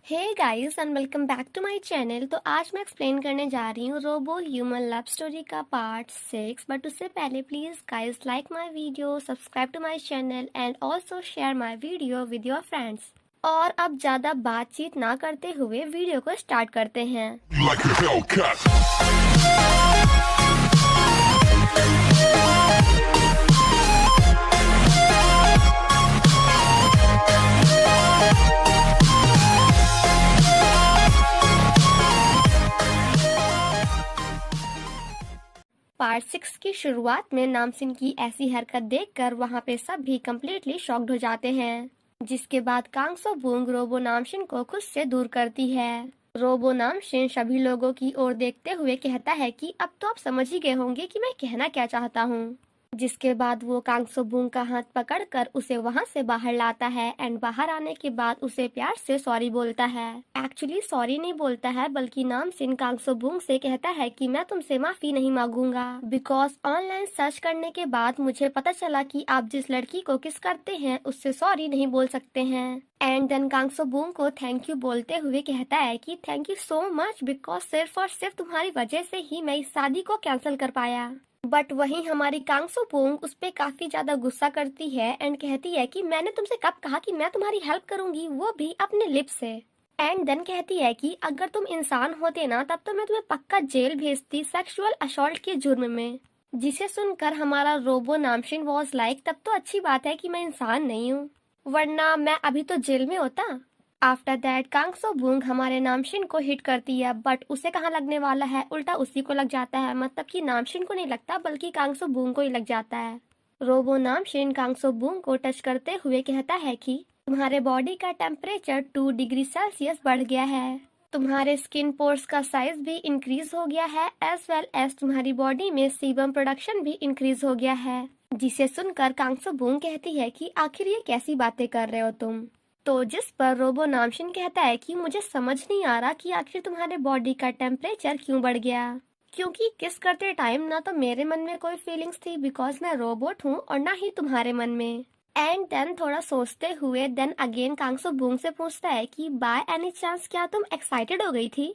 Hey guys and welcome back to my channel. तो आज मैं एक्सप्लेन करने जा रही हूँ रोबो ह्यूमन लव स्टोरी का पार्ट 6। बट उससे पहले please guys like my video, subscribe to my channel and also share my video with your friends. और अब ज्यादा बातचीत ना करते हुए वीडियो को स्टार्ट करते हैं। Like a Hellcat. पार्ट 6 की शुरुआत में नामसिन की ऐसी हरकत देखकर वहां पे सब भी कम्प्लीटली शॉक्ड हो जाते हैं, जिसके बाद कांगसो बूंग रोबो नामशिन को खुद से दूर करती है। रोबो नामशिन सभी लोगों की ओर देखते हुए कहता है कि अब तो आप समझ ही गए होंगे कि मैं कहना क्या चाहता हूँ। जिसके बाद वो कांगसो बूंग का हाथ पकड़कर उसे वहां से बाहर लाता है एंड बाहर आने के बाद उसे प्यार से सॉरी बोलता है। एक्चुअली सॉरी नहीं बोलता है, बल्कि नामसिन कांगसो बूंग से कहता है कि मैं तुमसे माफी नहीं मांगूंगा, बिकॉज ऑनलाइन सर्च करने के बाद मुझे पता चला कि आप जिस लड़की को किस करते हैं उससे सॉरी नहीं बोल सकते हैं। एंड देन कांगसो बूंग को थैंक यू बोलते हुए कहता है कि thank you so much, because सिर्फ और सिर्फ तुम्हारी वजह से ही मैं इस शादी को कैंसिल कर पाया। बट वहीं हमारी कांगसो बूंग उस पे काफी ज्यादा गुस्सा करती है एंड कहती है कि मैंने तुमसे कब कहा कि मैं तुम्हारी हेल्प करूंगी, वो भी अपने लिप से। एंड देन कहती है कि अगर तुम इंसान होते ना तब तो मैं तुम्हें पक्का जेल भेजती सेक्सुअल असॉल्ट के जुर्म में। जिसे सुनकर हमारा रोबो नामशिन वॉज लाइक तब तो अच्छी बात है कि मैं इंसान नहीं हूँ, वरना मैं अभी तो जेल में होता। आफ्टर दैट कांगसो बूंग हमारे नामशिन को हिट करती है, बट उसे कहाँ लगने वाला है, उल्टा उसी को लग जाता है। मतलब कि नामशिन को नहीं लगता बल्कि कांगसो बूंग को ही लग जाता है। रोबो नामशिन कांगसो बूंग को टच करते हुए कहता है कि तुम्हारे बॉडी का टेम्परेचर 2 डिग्री सेल्सियस बढ़ गया है, तुम्हारे स्किन पोर्स का साइज भी इंक्रीज हो गया है, एज वेल एज तुम्हारी बॉडी में सीबम प्रोडक्शन भी इंक्रीज हो गया है। जिसे सुनकर कांगसो बूंग कहती है कि आखिर ये कैसी बातें कर रहे हो तुम। तो जिस पर रोबो नामशिन कहता है कि मुझे समझ नहीं आ रहा कि आखिर तुम्हारे बॉडी का टेम्परेचर क्यों बढ़ गया, क्योंकि किस करते टाइम ना तो मेरे मन में कोई फीलिंग्स थी बिकॉज मैं रोबोट हूँ और ना ही तुम्हारे मन में। एंड देन थोड़ा सोचते हुए देन अगेन कांगसो बूंग से पूछता है कि बाय एनी चांस क्या तुम एक्साइटेड हो गई थी।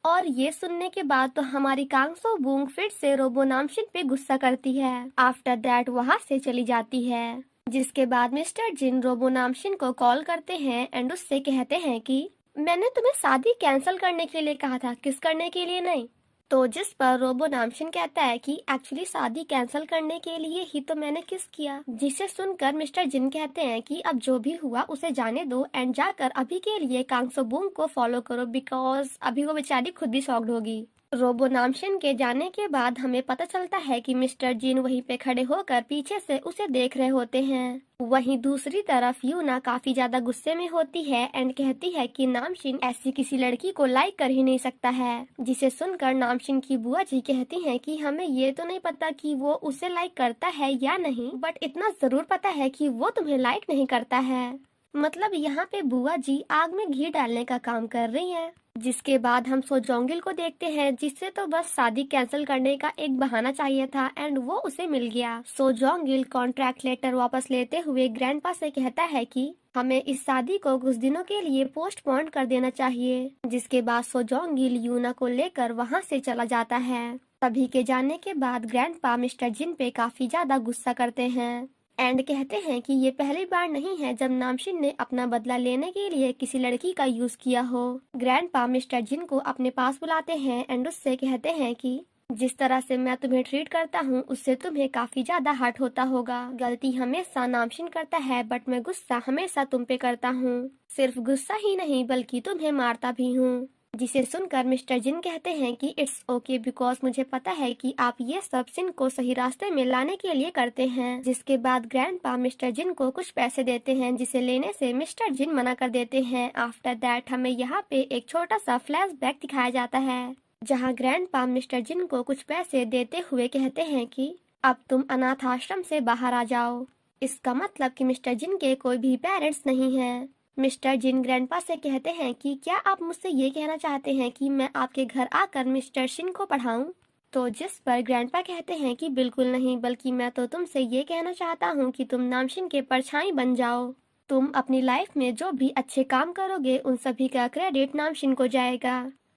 और ये सुनने के बाद तो हमारी कांगसो बूंग फिर से रोबो नामशिन पे गुस्सा करती है। आफ्टर दैट वहाँ से चली जाती है। जिसके बाद मिस्टर जिन रोबो नामशिन को कॉल करते हैं एंड उससे कहते हैं कि मैंने तुम्हें शादी कैंसिल करने के लिए कहा था, किस करने के लिए नहीं। तो जिस पर रोबो नामशिन कहता है कि एक्चुअली शादी कैंसिल करने के लिए ही तो मैंने किस किया। जिसे सुनकर मिस्टर जिन कहते हैं कि अब जो भी हुआ उसे जाने दो एंड जाकर अभी के लिए कांगसो बूंग को फॉलो करो, बिकॉज अभी वो बेचारी खुद भी शॉक्ड होगी। रोबो नामशिन के जाने के बाद हमें पता चलता है कि मिस्टर जिन वहीं पे खड़े होकर पीछे से उसे देख रहे होते हैं। वहीं दूसरी तरफ यूना काफी ज्यादा गुस्से में होती है एंड कहती है कि नामशिन ऐसी किसी लड़की को लाइक कर ही नहीं सकता है। जिसे सुनकर नामशिन की बुआ जी कहती हैं कि हमें ये तो नहीं पता कि वो उसे लाइक करता है या नहीं, बट इतना जरूर पता है कि वो तुम्हें लाइक नहीं करता है। मतलब यहाँ पे बुआ जी आग में घी डालने का काम कर रही हैं। जिसके बाद हम सोजोंगिल को देखते हैं, जिससे तो बस शादी कैंसिल करने का एक बहाना चाहिए था एंड वो उसे मिल गया। सोजोंगिल कॉन्ट्रैक्ट लेटर वापस लेते हुए ग्रैंडपा से कहता है कि हमें इस शादी को कुछ दिनों के लिए पोस्टपोन कर देना चाहिए। जिसके बाद सोजोंगिल यूना को लेकर वहाँ से चला जाता है। सभी के जाने के बाद ग्रैंडपा मिस्टर जिन पे काफी ज्यादा गुस्सा करते हैं एंड कहते हैं कि ये पहली बार नहीं है जब नामशिन ने अपना बदला लेने के लिए किसी लड़की का यूज किया हो। ग्रैंडपा मिस्टर जिन को अपने पास बुलाते हैं एंड उससे कहते हैं कि जिस तरह से मैं तुम्हें ट्रीट करता हूँ उससे तुम्हें काफी ज्यादा हर्ट होता होगा। गलती हमेशा नामशिन करता है बट मैं गुस्सा हमेशा तुम पे करता हूँ। सिर्फ गुस्सा ही नहीं बल्कि तुम्हें मारता भी हूँ। जिसे सुनकर मिस्टर जिन कहते हैं कि इट्स ओके, बिकॉज मुझे पता है कि आप ये सब सिन को सही रास्ते में लाने के लिए करते हैं। जिसके बाद ग्रैंडपा मिस्टर जिन को कुछ पैसे देते हैं, जिसे लेने से मिस्टर जिन मना कर देते हैं। आफ्टर दैट हमें यहाँ पे एक छोटा सा फ्लैशबैक दिखाया जाता है, जहाँ ग्रैंडपा मिस्टर जिन को कुछ पैसे देते हुए कहते हैं कि अब तुम अनाथ आश्रम से बाहर आ जाओ। इसका मतलब कि मिस्टर जिन के कोई भी पेरेंट्स नहीं है। मिस्टर जिन ग्रैंडपा से कहते हैं कि क्या आप मुझसे ये कहना चाहते हैं कि मैं आपके घर आकर मिस्टर शिन को पढ़ाऊं। तो जिस पर ग्रैंडपा कहते हैं कि बिल्कुल नहीं, बल्कि मैं तो तुमसे ये कहना चाहता हूँ कि तुम नामशिन के परछाई बन जाओ। तुम अपनी लाइफ में जो भी अच्छे काम करोगे उन सभी का क्रेडिट नामशिन को जाएगा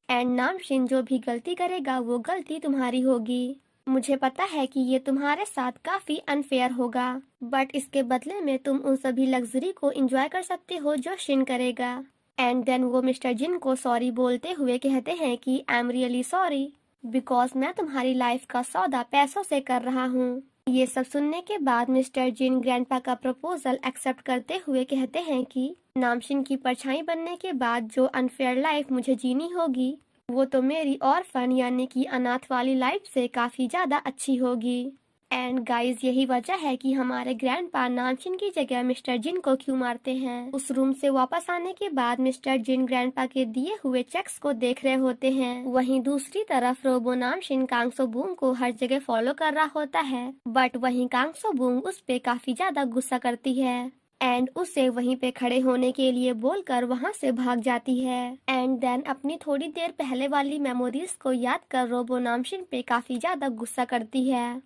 एंड नामशिन जो भी गलती करेगा वो गलती तुम्हारी होगी। मुझे पता है कि ये तुम्हारे साथ काफी अनफेयर होगा, बट इसके बदले में तुम उन सभी लग्जरी को एंजॉय कर सकते हो जो शिन करेगा। एंड देन वो मिस्टर जिन को सॉरी बोलते हुए कहते हैं कि I am really sorry because मैं तुम्हारी लाइफ का सौदा पैसों से कर रहा हूँ। ये सब सुनने के बाद मिस्टर जिन ग्रैंडपा का प्रपोजल एक्सेप्ट करते हुए कहते हैं कि नामशिन की परछाई बनने के बाद जो अनफेयर लाइफ मुझे जीनी होगी वो तो मेरी ऑर्फन यानी कि अनाथ वाली लाइफ से काफी ज्यादा अच्छी होगी। एंड गाइस यही वजह है कि हमारे ग्रैंडपा नामशिन की जगह मिस्टर जिन को क्यों मारते हैं। उस रूम से वापस आने के बाद मिस्टर जिन ग्रैंडपा के दिए हुए चेक्स को देख रहे होते हैं। वहीं दूसरी तरफ रोबो नामशिन कांगसो बूंग को हर जगह फॉलो कर रहा होता है, बट वहीं कांगसो बूंग उस पे काफी ज्यादा गुस्सा करती है एंड उसे वहीं पे खड़े होने के लिए बोलकर वहां से भाग जाती है। एंड देन अपनी थोड़ी देर पहले वाली मेमोरीज को याद कर रोबो नामशिन पे काफी ज्यादा गुस्सा करती है।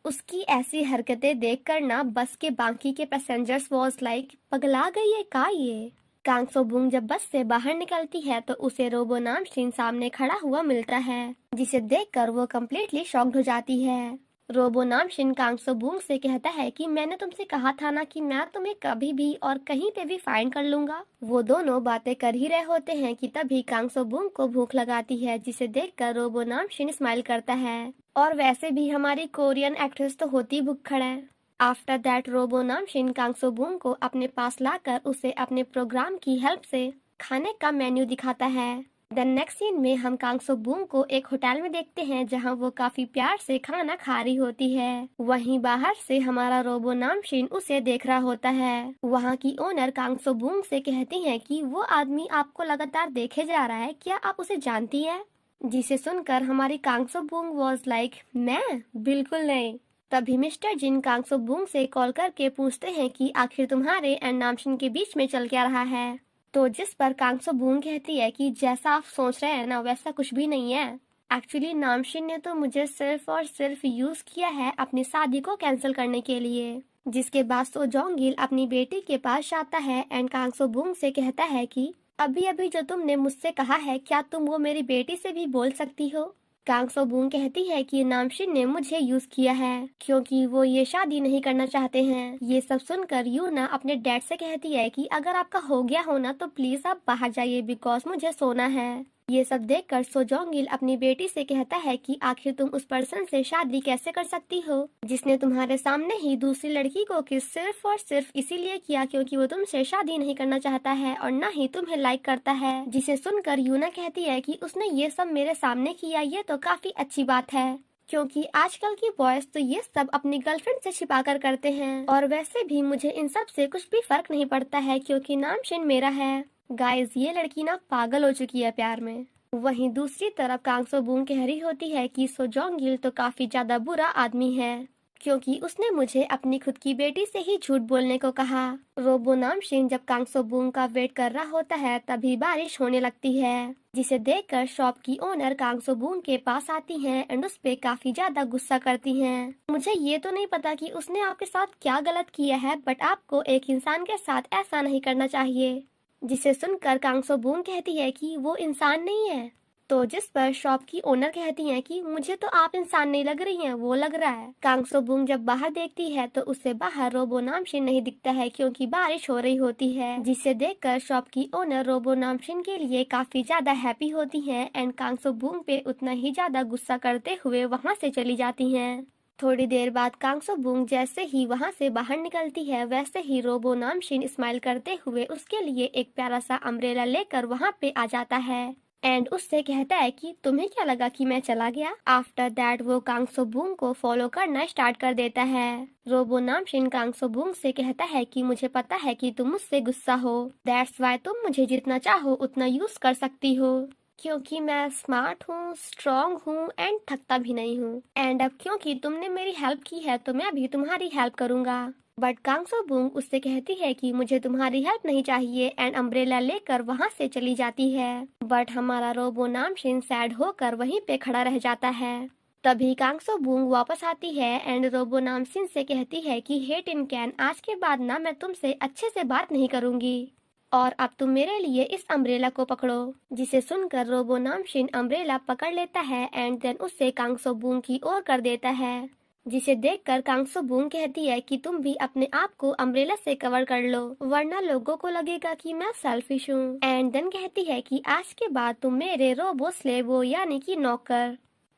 उसकी ऐसी हरकतें देखकर ना बस के बाकी के पैसेंजर्स वॉज लाइक पगला गई है का ये। कांगसो बूंग जब बस से बाहर निकलती है तो उसे रोबो नामशिन सामने खड़ा हुआ मिलता है, जिसे देखकर वो कम्प्लीटली शॉक्ड हो जाती है। रोबो नामशिन कांगसो बूंग से कहता है कि मैंने तुमसे कहा था ना कि मैं तुम्हें कभी भी और कहीं पे भी फाइंड कर लूंगा। वो दोनों बातें कर ही रहे होते हैं कि तभी कांगसो बूंग को भूख लगाती है, जिसे देखकर रोबो नामशिन स्माइल करता है। और वैसे भी हमारी कोरियन एक्ट्रेस तो होती भुक्खड़ है। आफ्टर दैट रोबो नामशिन कांगसो बूंग को अपने पास लाकर उसे अपने प्रोग्राम की हेल्प से खाने का मेन्यू दिखाता है। देन नेक्स्ट सीन में हम कांगसो बूंग को एक होटल में देखते हैं जहां वो काफी प्यार से खाना खा रही होती है। वहीं बाहर से हमारा रोबो नामशिन उसे देख रहा होता है। वहां की ओनर कांगसो बूंग से कहती है कि वो आदमी आपको लगातार देखे जा रहा है, क्या आप उसे जानती है? जिसे सुनकर हमारी कांगसो बूंग वॉज लाइक मैं बिल्कुल नहीं। तभी मिस्टर जिन कांगसो बूंग से कॉल करके पूछते हैं कि आखिर तुम्हारे एंड नामशिन के बीच में चल क्या रहा है। तो जिस पर कांगसो बूंग कहती है कि जैसा आप सोच रहे हैं ना वैसा कुछ भी नहीं है। एक्चुअली नामशिन ने तो मुझे सिर्फ और सिर्फ यूज किया है अपनी शादी को कैंसिल करने के लिए। जिसके बाद सो जोंगिल अपनी बेटी के पास जाता है एंड कांगसो बूंग से कहता है कि अभी अभी जो तुमने मुझसे कहा है क्या तुम वो मेरी बेटी से भी बोल सकती हो। कांगसो बूंग कहती है कि नामशिन ने मुझे यूज किया है क्योंकि वो ये शादी नहीं करना चाहते हैं। ये सब सुनकर यूना अपने डैड से कहती है कि अगर आपका हो गया हो ना तो प्लीज आप बाहर जाइए बिकॉज मुझे सोना है। ये सब देखकर सोजोंगिल अपनी बेटी से कहता है कि आखिर तुम उस पर्सन से शादी कैसे कर सकती हो जिसने तुम्हारे सामने ही दूसरी लड़की को किस सिर्फ और सिर्फ इसीलिए किया क्योंकि वो तुमसे शादी नहीं करना चाहता है और न ही तुम्हें लाइक करता है। जिसे सुनकर यूना कहती है कि उसने ये सब मेरे सामने किया, ये तो काफी अच्छी बात है क्योंकि आजकल की बॉयज तो ये सब अपनी गर्लफ्रेंड से छिपा कर करते हैं और वैसे भी मुझे इन सब से कुछ भी फर्क नहीं पड़ता है क्योंकि नामशिन मेरा है। गाइस ये लड़की ना पागल हो चुकी है प्यार में। वहीं दूसरी तरफ कांगसो बूंग कह रही होती है कि सोजोंगिल तो काफी ज्यादा बुरा आदमी है क्योंकि उसने मुझे अपनी खुद की बेटी से ही झूठ बोलने को कहा। रोबो नामशिन जब कांगसो बूंग का वेट कर रहा होता है तभी बारिश होने लगती है, जिसे देखकर शॉप की ओनर कांगसो बूंग के पास आती हैं एंड उस पे काफी ज्यादा गुस्सा करती हैं। मुझे ये तो नहीं पता कि उसने आपके साथ क्या गलत किया है, बट आपको एक इंसान के साथ ऐसा नहीं करना चाहिए। जिसे सुनकर कांगसो बूंग कहती है कि वो इंसान नहीं है। तो जिस पर शॉप की ओनर कहती हैं कि मुझे तो आप इंसान नहीं लग रही हैं, वो लग रहा है। कांगसो बूंग जब बाहर देखती है तो उसे बाहर रोबो नामशिन नहीं दिखता है क्योंकि बारिश हो रही होती है, जिसे देखकर शॉप की ओनर रोबो नामशिन के लिए काफी ज्यादा हैप्पी होती है एंड कांगसो बूंग पे उतना ही ज्यादा गुस्सा करते हुए वहाँ से चली जाती हैं। थोड़ी देर बाद कांगसो बूंग जैसे ही वहाँ से बाहर निकलती है वैसे ही रोबो नामशिन स्माइल करते हुए उसके लिए एक प्यारा सा अम्ब्रेला लेकर वहाँ पे आ जाता है एंड उससे कहता है कि तुम्हें क्या लगा कि मैं चला गया। आफ्टर दैट वो कांगसो बूंग को फॉलो करना स्टार्ट कर देता है। रोबो नामशिन कांगसो बूंग से कहता है कि मुझे पता है कि तुम मुझसे गुस्सा हो, दैट्स वाई तुम मुझे जितना चाहो उतना यूज कर सकती हो क्योंकि मैं स्मार्ट हूँ, स्ट्रॉन्ग हूँ एंड थकता भी नहीं हूँ। एंड अब क्योंकि तुमने मेरी हेल्प की है तो मैं भी तुम्हारी हेल्प करूँगा। बट कांगसो बूंग उससे कहती है कि मुझे तुम्हारी हेल्प नहीं चाहिए एंड अम्ब्रेला लेकर वहाँ से चली जाती है। बट हमारा रोबो नामशिन सैड होकर वहीं पे खड़ा रह जाता है। तभी कांगसो बूंग वापस आती है एंड रोबो नामसिन से कहती है कि हे टिन कैन, आज के बाद ना मैं तुमसे अच्छे से बात नहीं करूंगी और अब तुम मेरे लिए इस अम्ब्रेला को पकड़ो। जिसे सुनकर रोबो नामशिन अम्ब्रेला पकड़ लेता है एंड देन उससे कांगसो बूंग की ओर कर देता है। जिसे देखकर कांगसो बूंग कहती है कि तुम भी अपने आप को अम्ब्रेला से कवर कर लो, वरना लोगों को लगेगा कि मैं सेल्फिश हूँ। एंड देन कहती है कि आज के बाद तुम मेरे रोबो स्लेव हो, यानी कि नौकर,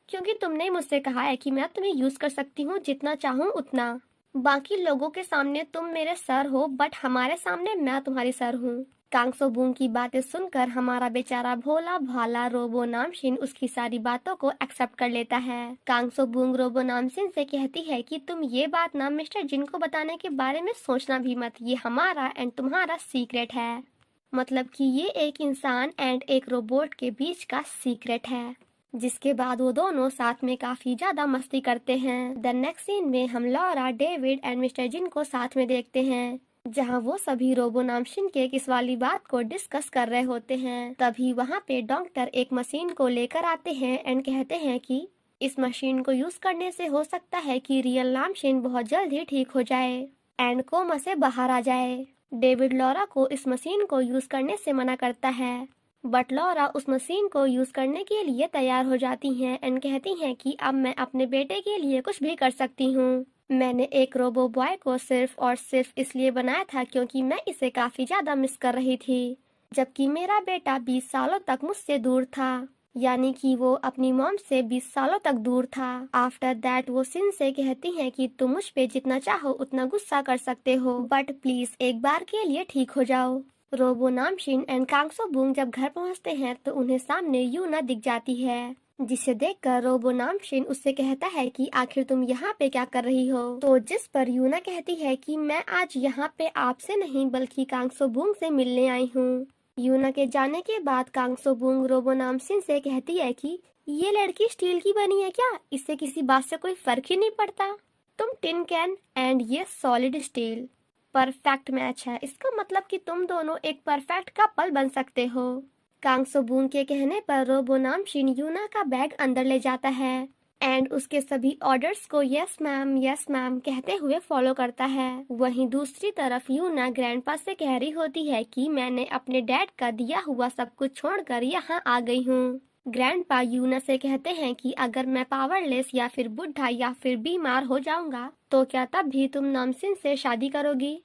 क्योंकि तुमने मुझसे कहा है कि मैं तुम्हें यूज कर सकती हूँ जितना चाहूँ उतना। बाकी लोगों के सामने तुम मेरे सर हो, बट हमारे सामने मैं तुम्हारी सर हूँ। कांगसो बूंग की बातें सुनकर हमारा बेचारा भोला भाला रोबो नामशिन उसकी सारी बातों को एक्सेप्ट कर लेता है। कांगसो बूंग रोबो नामशिन से कहती है कि तुम ये बात ना मिस्टर जिन को बताने के बारे में सोचना भी मत, ये हमारा एंड तुम्हारा सीक्रेट है। मतलब कि ये एक इंसान एंड एक रोबोट के बीच का सीक्रेट है। जिसके बाद वो दोनों साथ में काफी ज्यादा मस्ती करते हैं। द नेक्स्ट सीन में हम लॉरा, डेविड एंड मिस्टर जिन को साथ में देखते हैं, जहां वो सभी रोबो नामशिन के किस वाली बात को डिस्कस कर रहे होते हैं। तभी वहां पे डॉक्टर एक मशीन को लेकर आते हैं एंड कहते हैं कि इस मशीन को यूज करने से हो सकता है कि रियल नामशिन बहुत जल्द ही ठीक हो जाए एंड कोमा से बाहर आ जाए। डेविड लॉरा को इस मशीन को यूज करने से मना करता है, बट लॉरा उस मशीन को यूज करने के लिए तैयार हो जाती हैं एंड कहती हैं कि अब मैं अपने बेटे के लिए कुछ भी कर सकती हूँ। मैंने एक रोबो बॉय को सिर्फ और सिर्फ इसलिए बनाया था क्योंकि मैं इसे काफी ज्यादा मिस कर रही थी, जबकि मेरा बेटा 20 सालों तक मुझसे दूर था, यानी कि वो अपनी मॉम से 20 सालों तक दूर था। आफ्टर दैट वो सिन से कहती हैं कि तुम मुझ पे जितना चाहो उतना गुस्सा कर सकते हो, बट प्लीज एक बार के लिए ठीक हो जाओ। रोबो नामशिन एंड कांगसो बूंग जब घर पहुंचते हैं तो उन्हें सामने यूना दिख जाती है, जिसे देखकर रोबो नामशिन उससे कहता है कि आखिर तुम यहाँ पे क्या कर रही हो। तो जिस पर यूना कहती है कि मैं आज यहाँ पे आपसे नहीं बल्कि कांगसो बूंग से मिलने आई हूँ। यूना के जाने के बाद कांगसो बूंग रोबो नामशिन से कहती है कि ये लड़की स्टील की बनी है क्या, इससे किसी बात से कोई फर्क ही नहीं पड़ता। तुम टिन कैन एंड ये सॉलिड स्टील, परफेक्ट मैच है। इसका मतलब कि तुम दोनों एक परफेक्ट कपल बन सकते हो। कांगसो बूंग के कहने पर रोबो नामशिन यूना का बैग अंदर ले जाता है एंड उसके सभी ऑर्डर्स को यस मैम कहते हुए फॉलो करता है। वहीं दूसरी तरफ यूना ग्रैंडपा से कह रही होती है कि मैंने अपने डैड का दिया हुआ सब कुछ छोड़कर यहाँ आ गई हूँ। ग्रैंडपा यूना से कहते हैं कि अगर मैं पावरलेस या फिर बुढ़ा या फिर बीमार हो जाऊंगा तो क्या तब भी तुम नामसिन से शादी करोगी।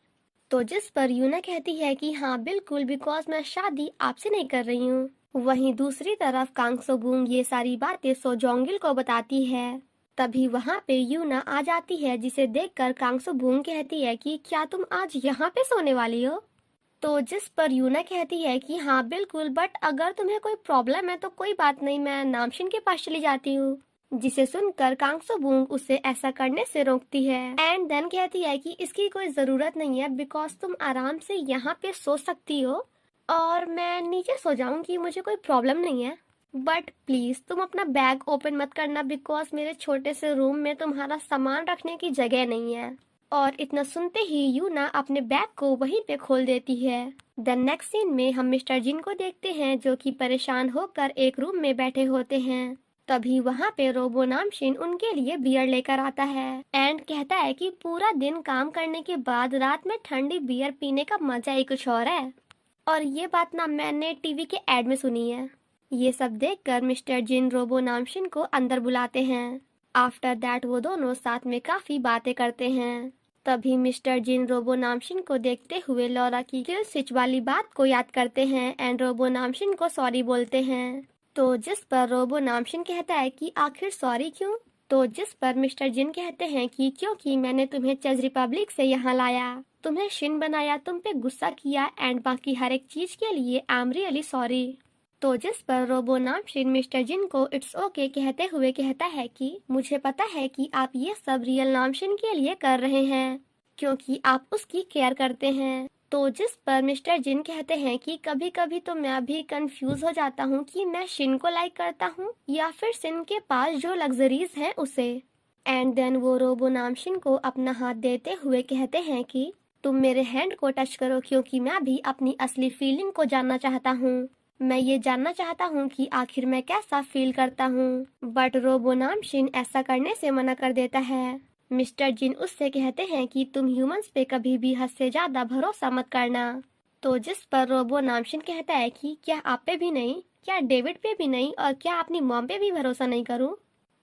तो जिस पर यूना कहती है कि हाँ बिल्कुल, बिकॉज मैं शादी आपसे नहीं कर रही हूँ। वहीं दूसरी तरफ कांगसो बूंग ये सारी बातें सो जोंगिल को बताती है। तभी वहाँ पे यूना आ जाती है, जिसे देखकर कांगसो बूंग कहती है कि क्या तुम आज यहाँ पे सोने वाली हो। तो जिस पर यूना कहती है कि हाँ बिल्कुल, बट अगर तुम्हें कोई प्रॉब्लम है तो कोई बात नहीं, मैं नामशिन के पास चली जाती हूँ। जिसे सुनकर कांगसो बूंग उसे ऐसा करने से रोकती है एंड देन कहती है कि इसकी कोई जरूरत नहीं है, बिकॉज तुम आराम से यहाँ पे सो सकती हो और मैं नीचे सो जाऊंगी, मुझे कोई प्रॉब्लम नहीं है। बट प्लीज तुम अपना बैग ओपन मत करना, बिकॉज मेरे छोटे से रूम में तुम्हारा सामान रखने की जगह नहीं है। और इतना सुनते ही यूना अपने बैग को वहीं पे खोल देती है। द नेक्स्ट सीन में हम मिस्टर जिन को देखते हैं, जो कि परेशान होकर एक रूम में बैठे होते हैं। तभी वहाँ पे रोबो नामशिन उनके लिए बियर लेकर आता है एंड कहता है कि पूरा दिन काम करने के बाद रात में ठंडी बियर पीने का मजा ही कुछ और है। और ये बात ना मैंने टीवी के एड में सुनी है। ये सब देखकर मिस्टर जिन रोबो नामशिन को अंदर बुलाते हैं। आफ्टर दैट वो दोनों साथ में काफी बातें करते हैं। तभी मिस्टर जिन रोबो नामशिन को देखते हुए लॉरा की किल स्विच वाली बात को याद करते हैं एंड रोबो नामशिन को सॉरी बोलते हैं। तो जिस पर रोबो नामशिन कहता है कि आखिर सॉरी क्यों। तो जिस पर मिस्टर जिन कहते हैं कि क्योंकि मैंने तुम्हें चेज रिपब्लिक से यहाँ लाया, तुम्हें शिन बनाया, तुम पे गुस्सा किया एंड बाकी हर एक चीज के लिए आई एम रियली सॉरी। तो जिस पर रोबो नामशिन मिस्टर जिन को इट्स ओके कहते हुए कहता है कि मुझे पता है कि आप ये सब रियल नामशिन के लिए कर रहे हैं क्योंकि आप उसकी केयर करते हैं। तो जिस पर मिस्टर जिन कहते हैं कि कभी कभी तो मैं भी कंफ्यूज हो जाता हूँ कि मैं शिन को लाइक करता हूँ या फिर शिन के पास जो लग्जरीज हैं उसे। एंड देन वो रोबो नामशिन को अपना हाथ देते हुए कहते हैं कि तुम मेरे हैंड को टच करो क्योंकि मैं भी अपनी असली फीलिंग को जानना चाहता हूँ। मैं ये जानना चाहता हूँ कि आखिर मैं कैसा फील करता हूँ। बट रोबो नामशिन ऐसा करने से मना कर देता है। मिस्टर जिन उससे कहते हैं कि तुम ह्यूमंस पे कभी भी हद से ज्यादा भरोसा मत करना। तो जिस पर रोबो नामशिन कहता है कि क्या आप पे भी नहीं, क्या डेविड पे भी नहीं, और क्या अपनी मॉम पे भी भरोसा नहीं करूं।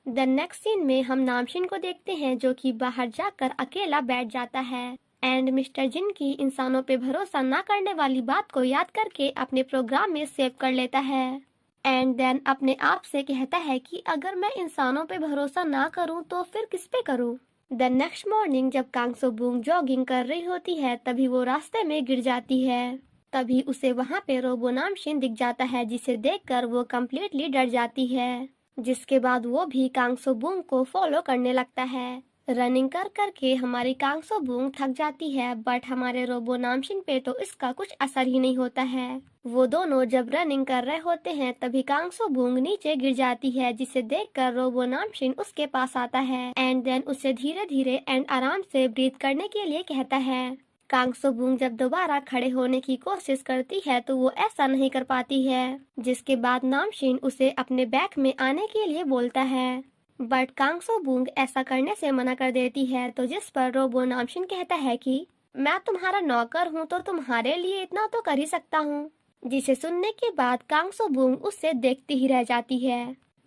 द नेक्स्ट सीन में हम नामशिन को देखते हैं जो कि बाहर जाकर अकेला बैठ जाता है एंड मिस्टर जिन की इंसानों पे भरोसा ना करने वाली बात को याद करके अपने प्रोग्राम में सेव कर लेता है एंड देन अपने आप से कहता है कि अगर मैं इंसानों पे भरोसा ना करूं तो फिर किस पे करूं। द नेक्स्ट मॉर्निंग जब कांगसो बूंग जॉगिंग कर रही होती है तभी वो रास्ते में गिर जाती है। तभी उसे वहाँ पे रोबो नामशिन दिख जाता है जिसे देखकर वो कम्प्लीटली डर जाती है। जिसके बाद वो भी कांगसो बूंग को फॉलो करने लगता है। रनिंग कर करके हमारी कांगसो बूंग थक जाती है बट हमारे रोबो नामशिन पे तो इसका कुछ असर ही नहीं होता है। वो दोनों जब रनिंग कर रहे होते हैं तभी कांगसो बूंग नीचे गिर जाती है जिसे देखकर रोबो नामशिन उसके पास आता है एंड देन उसे धीरे धीरे एंड आराम से ब्रीथ करने के लिए कहता है। कांगसो बूंग जब दोबारा खड़े होने की कोशिश करती है तो वो ऐसा नहीं कर पाती है। जिसके बाद नामशिन उसे अपने बैग में आने के लिए बोलता है बट कांगसो बूंग ऐसा करने से मना कर देती है। तो जिस पर रोबो नामशिन कहता है कि मैं तुम्हारा नौकर हूँ तो तुम्हारे लिए इतना तो कर ही सकता हूँ। जिसे सुनने के बाद कांगसो बूंग उससे देखती ही रह जाती है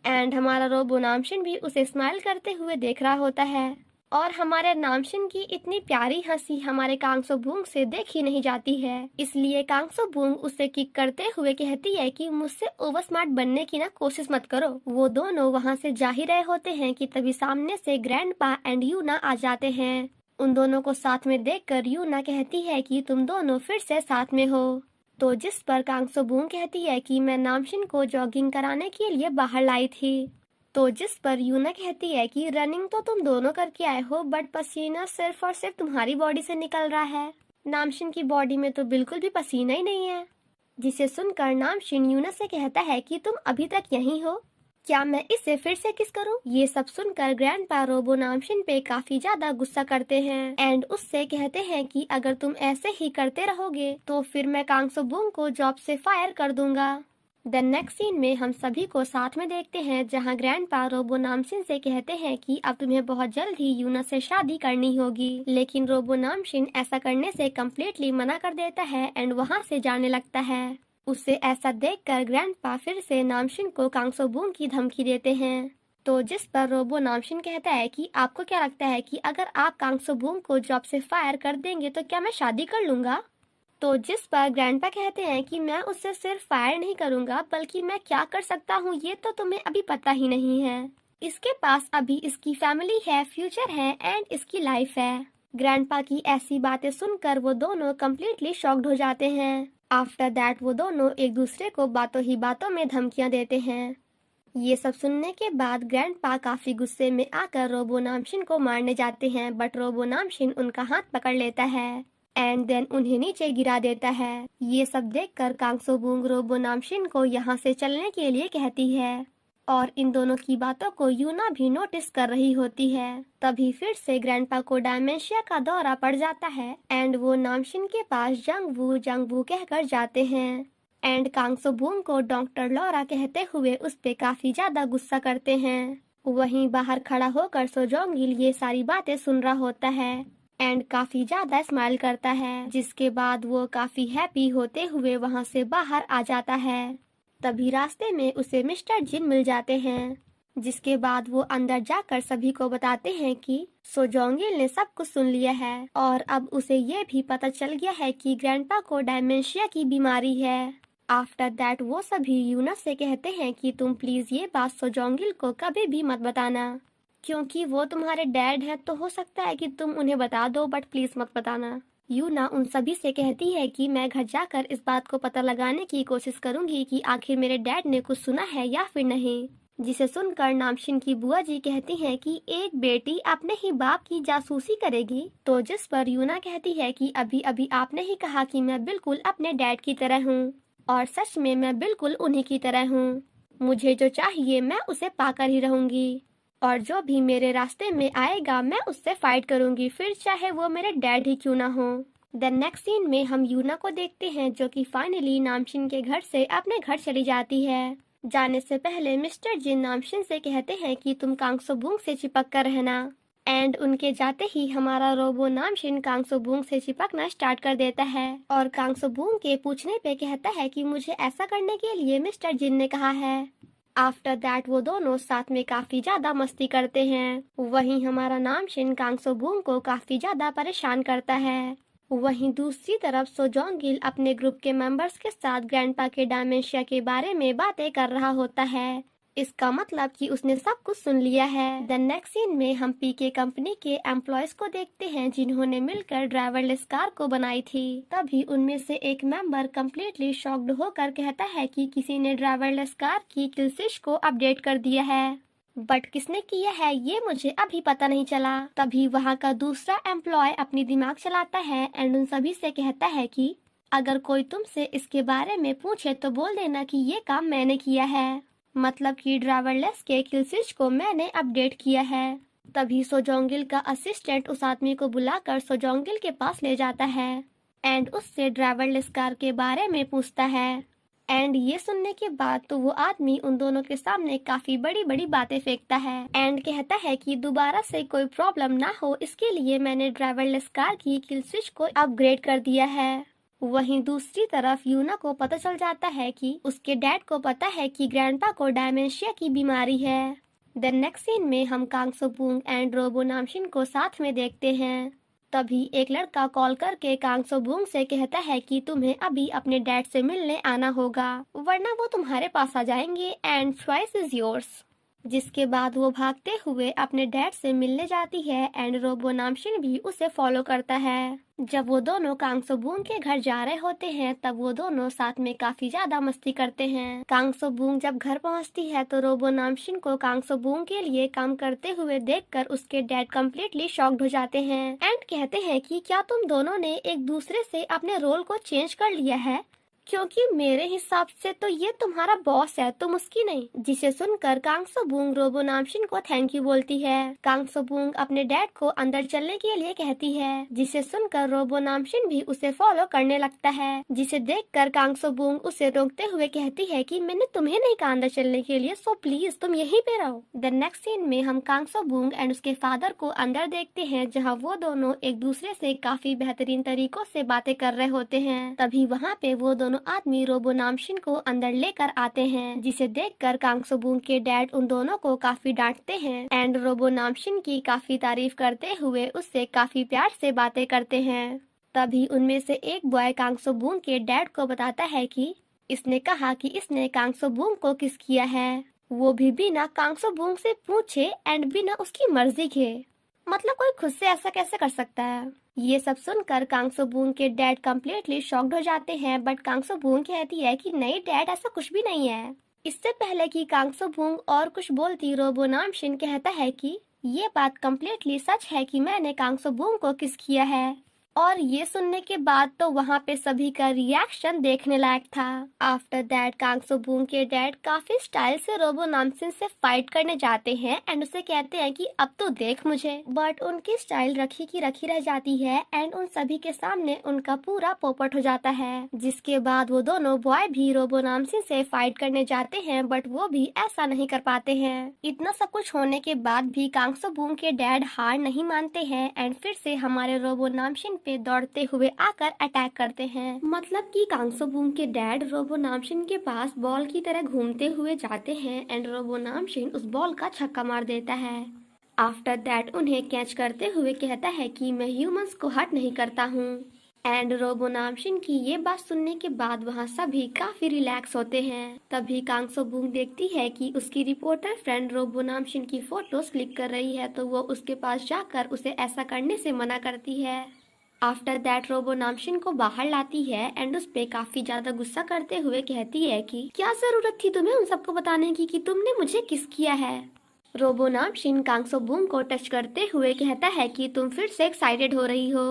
एंड हमारा रोबो नामशिन भी उसे स्माइल करते हुए देख रहा होता है और हमारे नामशिन की इतनी प्यारी हंसी हमारे कांगसो बूंग से देखी नहीं जाती है। इसलिए कांगसो बूंग उसे किक करते हुए कहती है कि मुझसे ओवर स्मार्ट बनने की ना कोशिश मत करो। वो दोनों वहाँ से जा ही रहे होते हैं कि तभी सामने से ग्रैंडपा एंड यूना आ जाते हैं। उन दोनों को साथ में देखकर यूना कहती है कि तुम दोनों फिर से साथ में हो। तो जिस पर कांगसो बूंग कहती है कि मैं नामशिन को जॉगिंग कराने के लिए बाहर लाई थी। तो जिस पर यूना कहती है कि रनिंग तो तुम दोनों करके आए हो बट पसीना सिर्फ और सिर्फ तुम्हारी बॉडी से निकल रहा है, नामशिन की बॉडी में तो बिल्कुल भी पसीना ही नहीं है। जिसे सुनकर नामशिन यूना से कहता है कि तुम अभी तक यहीं हो, क्या मैं इसे फिर से किस करूं? ये सब सुनकर ग्रैंडपा रोबो नामशिन पे काफी ज्यादा गुस्सा करते हैं एंड उससे कहते हैं कि अगर तुम ऐसे ही करते रहोगे तो फिर मैं कांगसो बूंग को जॉब से फायर कर दूंगा। द नेक्स्ट सीन में हम सभी को साथ में देखते हैं जहां ग्रैंडपा रोबो नामशिन से कहते हैं कि अब तुम्हें बहुत जल्द ही यूना से शादी करनी होगी। लेकिन रोबो नामशिन ऐसा करने से कम्प्लीटली मना कर देता है एंड वहां से जाने लगता है। उसे ऐसा देखकर ग्रैंडपा फिर से नामशिन को कांगसो बूंग की धमकी देते हैं। तो जिस पर रोबो नामशिन कहता है कि आपको क्या लगता है कि अगर आप कांगसो बूंग को जॉब से फायर कर देंगे तो क्या मैं शादी कर लूंगा? तो जिस पर ग्रैंडपा कहते हैं कि मैं उससे सिर्फ फायर नहीं करूंगा बल्कि मैं क्या कर सकता हूँ ये तो तुम्हें अभी पता ही नहीं है। इसके पास अभी इसकी फैमिली है, फ्यूचर है एंड इसकी लाइफ है। ग्रैंडपा की ऐसी बातें सुनकर वो दोनों कम्प्लीटली शॉक्ड हो जाते हैं। आफ्टर दैट वो दोनों एक दूसरे को बातों ही बातों में धमकियां देते हैं। ये सब सुनने के बाद ग्रैंडपा काफी गुस्से में आकर रोबो नामशिन को मारने जाते हैं बट रोबो नामशिन उनका हाथ पकड़ लेता है एंड देन उन्हें नीचे गिरा देता है। ये सब देखकर कांगसो बूंग रोबो नामशिन को यहाँ से चलने के लिए कहती है और इन दोनों की बातों को यूना भी नोटिस कर रही होती है। तभी फिर से ग्रैंडपा को डायमेंशिया का दौरा पड़ जाता है एंड वो नामशिन के पास जंगवू कहकर जाते हैं एंड कांगसो बूंग को डॉक्टर लॉरा कहते हुए उस पे काफी ज्यादा गुस्सा करते हैं। वहीं बाहर खड़ा होकर सोजोंगिल ये सारी बातें सुन रहा होता है एंड काफी ज्यादा स्माइल करता है। जिसके बाद वो काफी हैप्पी होते हुए वहाँ से बाहर आ जाता है। तभी रास्ते में उसे मिस्टर जिन मिल जाते हैं। जिसके बाद वो अंदर जाकर सभी को बताते हैं कि सोजोंगिल ने सब कुछ सुन लिया है और अब उसे ये भी पता चल गया है कि ग्रैंडपा को डायमेंशिया की बीमारी है। आफ्टर दैट वो सभी यूना से कहते हैं कि तुम प्लीज ये बात सोजोंगिल को कभी भी मत बताना क्योंकि वो तुम्हारे डैड है, तो हो सकता है कि तुम उन्हें बता दो बट प्लीज मत बताना। यूना उन सभी से कहती है कि मैं घर जाकर इस बात को पता लगाने की कोशिश करूंगी कि आखिर मेरे डैड ने कुछ सुना है या फिर नहीं। जिसे सुनकर नामशिन की बुआ जी कहती है कि एक बेटी अपने ही बाप की जासूसी करेगी। तो जिस पर यूना कहती है कि अभी अभी आपने ही कहा कि मैं बिल्कुल अपने डैड की तरह हूँ और सच में मैं बिल्कुल उन्हीं की तरह हूँ। मुझे जो चाहिए मैं उसे पाकर ही रहूंगी और जो भी मेरे रास्ते में आएगा मैं उससे फाइट करूंगी, फिर चाहे वो मेरे डैड ही क्यों ना हो। देन नेक्स्ट सीन में हम यूना को देखते हैं जो कि फाइनली नामशिन के घर से अपने घर चली जाती है। जाने से पहले मिस्टर जिन नामशिन से कहते हैं कि तुम कांगसोबूंग से चिपक कर रहना, एंड उनके जाते ही हमारा रोबो नामशिन कांगसोबूंग से चिपकना स्टार्ट कर देता है और कांगसोबूंग के पूछने पे कहता है कि मुझे ऐसा करने के लिए मिस्टर जिन ने कहा है। आफ्टर दैट वो दोनों साथ में काफी ज्यादा मस्ती करते हैं। वहीं हमारा नामशिन कांगसोबूंग को काफी ज्यादा परेशान करता है। वहीं दूसरी तरफ सोजोंगिल अपने ग्रुप के मेंबर्स के साथ ग्रैंडपा के डायमेंशिया के बारे में बातें कर रहा होता है। इसका मतलब कि उसने सब कुछ सुन लिया है। द नेक्स्ट सीन में हम पीके कंपनी के एम्प्लॉयज को देखते हैं जिन्होंने मिलकर ड्राइवरलेस कार को बनाई थी। तभी उनमें से एक मेंबर कम्प्लीटली शॉक्ड होकर कहता है कि किसी ने ड्राइवरलेस कार की किल स्विच को अपडेट कर दिया है, बट किसने किया है ये मुझे अभी पता नहीं चला। तभी वहाँ का दूसरा एम्प्लॉय अपनी दिमाग चलाता है एंड उन सभी से कहता है कि अगर कोई तुमसे इसके बारे में पूछे तो बोल देना कि ये काम मैंने किया है, मतलब कि ड्राइवरलेस के किल स्विच को मैंने अपडेट किया है। तभी सोजोंगिल का असिस्टेंट उस आदमी को बुलाकर सोजोंगिल के पास ले जाता है एंड उससे ड्राइवरलेस कार के बारे में पूछता है। एंड ये सुनने के बाद तो वो आदमी उन दोनों के सामने काफी बड़ी बड़ी बातें फेंकता है एंड कहता है कि दोबारा से कोई प्रॉब्लम ना हो इसके लिए मैंने ड्राइवरलेस कार की किल स्विच को अपग्रेड कर दिया है। वहीं दूसरी तरफ यूना को पता चल जाता है कि उसके डैड को पता है कि ग्रैंडपा को डायमेंशिया की बीमारी है। देन नेक्स्ट सीन में हम कांगसोबूंग एंड रोबो नामशिन को साथ में देखते हैं। तभी एक लड़का कॉल करके कांगसोबूंग से कहता है कि तुम्हें अभी अपने डैड से मिलने आना होगा वरना वो तुम्हारे पास आ जाएंगे एंड चॉइस इज योर्स। जिसके बाद वो भागते हुए अपने डैड से मिलने जाती है एंड रोबो नामशिन भी उसे फॉलो करता है। जब वो दोनों कांगसोबूंग के घर जा रहे होते हैं तब वो दोनों साथ में काफी ज्यादा मस्ती करते हैं। कांगसोबूंग जब घर पहुंचती है तो रोबो नामशिन को कांगसोबूंग के लिए काम करते हुए देखकर उसके डैड कम्प्लीटली शॉक्ड हो जाते हैं एंड कहते हैं कि क्या तुम दोनों ने एक दूसरे से अपने रोल को चेंज कर लिया है, क्योंकि मेरे हिसाब से तो ये तुम्हारा बॉस है, तुम उसकी नहीं। जिसे सुनकर कांगसोबूंग रोबो नामशिन को थैंक यू बोलती है। कांगसोबूंग अपने डैड को अंदर चलने के लिए कहती है जिसे सुनकर रोबो नामशिन भी उसे फॉलो करने लगता है। जिसे देखकर कांगसोबूंग उसे रोकते हुए कहती है कि मैंने तुम्हें नहीं कहा अंदर चलने के लिए, सो प्लीज तुम यहीं पे रहो। द नेक्स्ट सीन में हम कांगसोबूंग एंड उसके फादर को अंदर देखते हैं जहाँ वो दोनों एक दूसरे से काफी बेहतरीन तरीकों से बातें कर रहे होते हैं। तभी वहाँ पे वो दोनों आदमी रोबो नामशिन को अंदर लेकर आते हैं जिसे देखकर कांगसोबूंग के डैड उन दोनों को काफी डांटते हैं एंड रोबो नामशिन की काफी तारीफ करते हुए उससे काफी प्यार से बातें करते हैं। तभी उनमें से एक बॉय कांगसोबूंग के डैड को बताता है कि इसने कहा कि इसने कांगसोबूंग को किस किया है, वो भी बिना कांगसोबूंग से पूछे एंड बिना उसकी मर्जी के। मतलब कोई खुद से ऐसा कैसे कर सकता है। ये सब सुनकर कांगसोबूंग के डैड कम्प्लीटली शॉक्ड हो जाते हैं, बट कांगसोबूंग कहती है कि नहीं डैड ऐसा कुछ भी नहीं है। इससे पहले कि कांगसोबूंग और कुछ बोलती रोबो नामशिन कहता है कि ये बात कम्प्लीटली सच है कि मैंने कांगसोबूंग को किस किया है। और ये सुनने के बाद तो वहाँ पे सभी का रिएक्शन देखने लायक था। आफ्टर दैट कांगसोबूंग के डैड काफी स्टाइल से रोबो नामशिन से फाइट करने जाते हैं एंड उसे कहते हैं कि अब तो देख मुझे, बट उनकी स्टाइल रखी की रखी रह जाती है एंड उन सभी के सामने उनका पूरा पोपट हो जाता है। जिसके बाद वो दोनों बॉय भी रोबो नामशिन से फाइट करने जाते हैं बट वो भी ऐसा नहीं कर पाते हैं। इतना सब कुछ होने के बाद भी कांगसोबूंग के डैड हार नहीं मानते हैं एंड फिर से हमारे रोबो नामशिन पे दौड़ते हुए आकर अटैक करते हैं। मतलब कि कांगसोबूंग के डैड रोबो नामशिन के पास बॉल की तरह घूमते हुए जाते हैं एंड रोबो नामशिन उस बॉल का छक्का मार देता है। आफ्टर दैट उन्हें कैच करते हुए कहता है कि मैं ह्यूमंस को हर्ट नहीं करता हूँ। एंड रोबो नामशिन की ये बात सुनने के बाद वहाँ सभी काफी रिलैक्स होते हैं। तभी कांगसोबूंग देखती है कि उसकी रिपोर्टर फ्रेंड रोबो नामशिन की फोटोज क्लिक कर रही है तो वो उसके पास जाकर उसे ऐसा करने से मना करती है। आफ्टर दैट रोबो नामशिन को बाहर लाती है एंड उस पे काफी ज्यादा गुस्सा करते हुए कहती है कि क्या जरूरत थी तुम्हें उन सबको बताने की कि तुमने मुझे किस किया है। रोबो नामशिन कांगसोबूंग को टच करते हुए कहता है कि तुम फिर से एक्साइटेड हो रही हो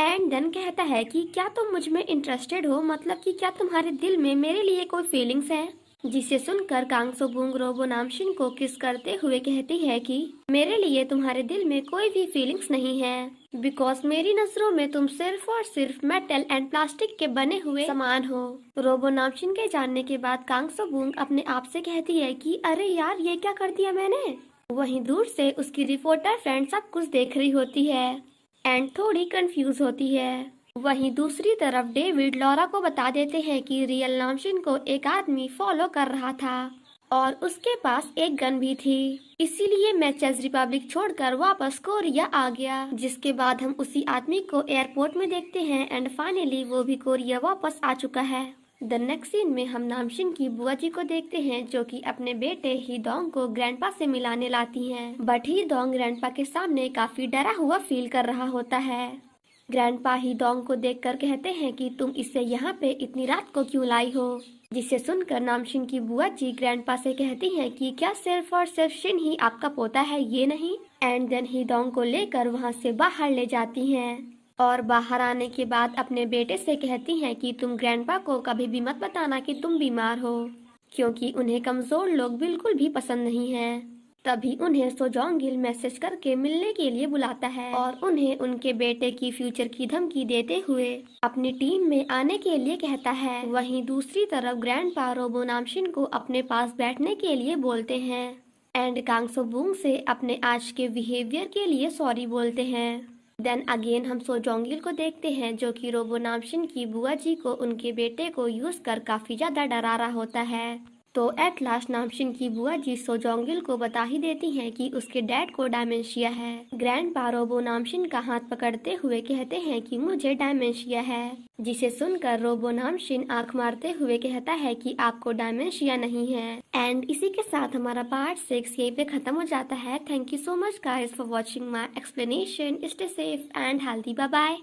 एंड देन कहता है कि क्या तुम मुझ में इंटरेस्टेड हो, मतलब कि क्या तुम्हारे दिल में मेरे लिए कोई फीलिंग्स है। जिसे सुनकर कांग सो बूंग रोबो नामशिन को किस करते हुए कहती है कि मेरे लिए तुम्हारे दिल में कोई भी फीलिंग्स नहीं है, बिकॉज मेरी नजरों में तुम सिर्फ और सिर्फ मेटल एंड प्लास्टिक के बने हुए सामान हो। रोबो नामशिन के जानने के बाद कांग सो बूंग अपने आप से कहती है कि अरे यार ये क्या कर दिया मैंने। वहीं दूर से उसकी रिपोर्टर फ्रेंड सब कुछ देख रही होती है एंड थोड़ी कंफ्यूज होती है। वहीं दूसरी तरफ डेविड लॉरा को बता देते हैं कि रियल नामशिन को एक आदमी फॉलो कर रहा था और उसके पास एक गन भी थी, इसीलिए मैं चेज रिपब्लिक छोड़कर वापस कोरिया आ गया। जिसके बाद हम उसी आदमी को एयरपोर्ट में देखते हैं एंड फाइनली वो भी कोरिया वापस आ चुका है। द नेक्स्ट सीन में हम नामशिन की बुआ जी को देखते हैं जो कि अपने बेटे हीदोंग को ग्रैंडपा से मिलाने लाती हैं, बट हीदोंग ग्रैंडपा के सामने काफी डरा हुआ फील कर रहा होता है। ग्रैंडपा हीदोंग को देखकर कहते हैं कि तुम इसे यहाँ पे इतनी रात को क्यों लाई हो, जिसे सुनकर नामशिन की बुआ जी ग्रैंडपा से कहती हैं कि क्या सिर्फ और सिर्फ शिन ही आपका पोता है, ये नहीं। एंड देन हीदोंग को लेकर वहाँ से बाहर ले जाती हैं और बाहर आने के बाद अपने बेटे से कहती हैं कि तुम ग्रैंडपा को कभी भी मत बताना कि तुम बीमार हो, क्योंकि उन्हें कमजोर लोग बिल्कुल भी पसंद नहीं हैं। तभी उन्हें सोजोंगिल मैसेज करके मिलने के लिए बुलाता है और उन्हें उनके बेटे की फ्यूचर की धमकी देते हुए अपनी टीम में आने के लिए कहता है। वहीं दूसरी तरफ ग्रैंडपा रोबो नामशिन को अपने पास बैठने के लिए बोलते हैं एंड कांग सो बूंग से अपने आज के बिहेवियर के लिए सॉरी बोलते हैं। देन अगेन हम सोजोंगिल को देखते हैं जो कि रोबो नामशिन की बुआ जी को उनके बेटे को यूज कर काफी ज्यादा डरा रहा होता है। तो एट लास्ट नामशिन की बुआ जी सोजोंगिल को बता ही देती हैं कि उसके डैड को डायमेंशिया है। ग्रैंडपा रोबो नामशिन का हाथ पकड़ते हुए कहते हैं कि मुझे डायमेंशिया है, जिसे सुनकर रोबो नामशिन आंख मारते हुए कहता है कि आपको डायमेंशिया नहीं है। एंड इसी के साथ हमारा पार्ट 6 यहीं पे खत्म हो जाता है। Thank you so much guys for watching my explanation. Stay safe and healthy. Bye bye.